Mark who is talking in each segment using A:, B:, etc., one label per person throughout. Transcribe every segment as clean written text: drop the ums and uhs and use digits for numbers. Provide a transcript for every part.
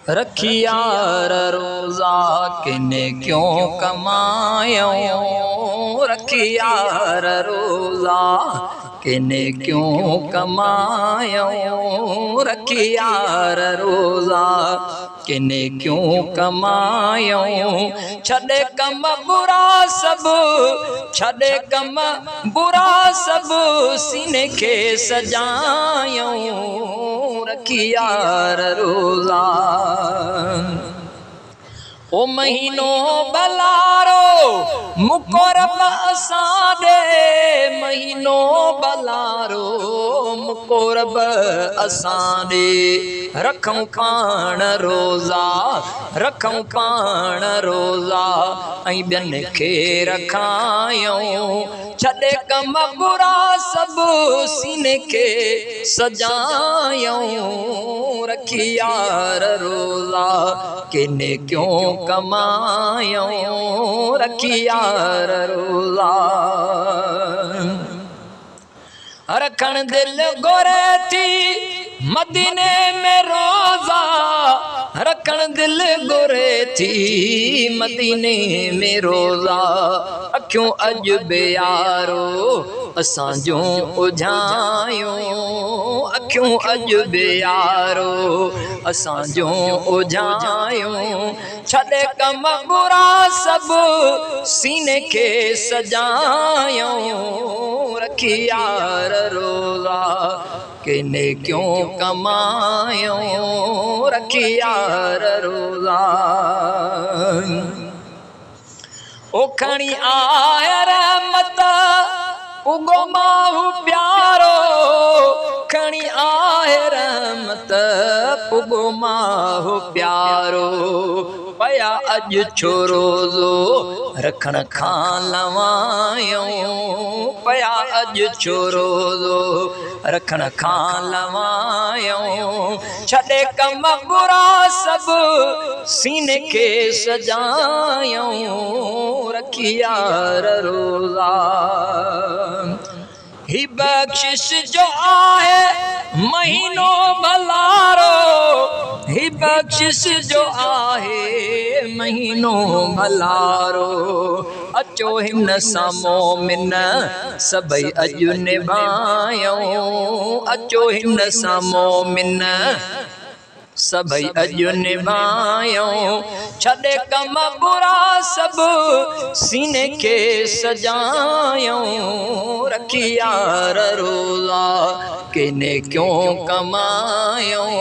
A: रखियार रोज़ा किने क्यों कमायूं, रखियार रोज़ा किने क्यों कमायूं, रखियार रोज़ा किने क्यों कमायूं। छॾे कम बुरा सब, छॾे कम बुरा सब, सीने के सजायूं, रखियार रोज़ा। ओ महीनो बलारो मुकोरब असां दे, महीनो बलारो मुकोरब असां दे। रखूं पाण रोज़ा, रखूं पाण रोज़ा, ऐं ॿियनि खे रखायूं। छॾे कम बुरा सब, सीने के सजायूं, रखियार रोज़ा किने क्यों कमायूं, रखियार रोज़ा। रखण दिल गोरे थी मदीने में रोज़ा, रखण दिल गोरे थी मदीने में रोज़ा। अखियूं अॼु बेयारो असां जूं उझायूं, अखियूं अॼु बेयारो असां जूं उझायूं। छॾे कम बुरा सब, सीने के सजायूं, रखियार रोज़ा किने क्यों कमायूं, रखियार रोज़ा। ओ खणी आए रहमत उगो माहू प्यारो, खणी आए रहमत उगो माहू प्यारो। पया अॼु छो रोज़ो रखण खां लवायूं, पया अॼु छो रोज़ो रखण खां लवायूं। छॾे कम बुरा सब, सीने के सजायूं, रखियार रोज़ा। ही बख्शिश जो आहे महीनो भलारो, ही बख्शिश जो आहे महीनो भलारो। अचो हिन सां मोमिन सभई अॼु निभायूं, अचो हिन सां मोमिन सभई अॼु निभायूं। छॾे कम बुरा सब, सीने के सजायूं, रखियार रोज़ा किने क्यों कमायूं,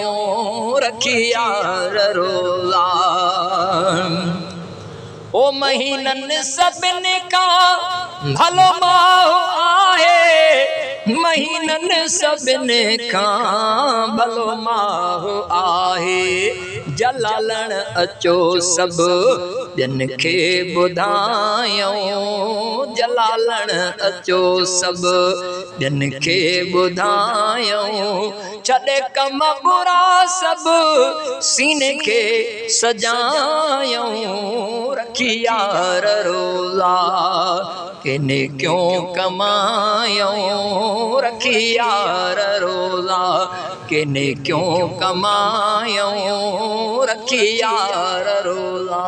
A: रखियार रोज़ा। ओ महीननि सभिनी खां भलो माहू आहे, महीननि सभिनी खां भलो माहू आहे। जलालण अचो सब ॿियनि खे ॿुधायूं, जलालण अचो सब ॿियनि खे ॿुधायूं। छॾे कम बुरा सब, सीने के सजायूं, रखियार रोज़ा किने क्यों कमायूं, रखियार रोज़ा किने क्यों कमायूं, रखियार रोज़ा।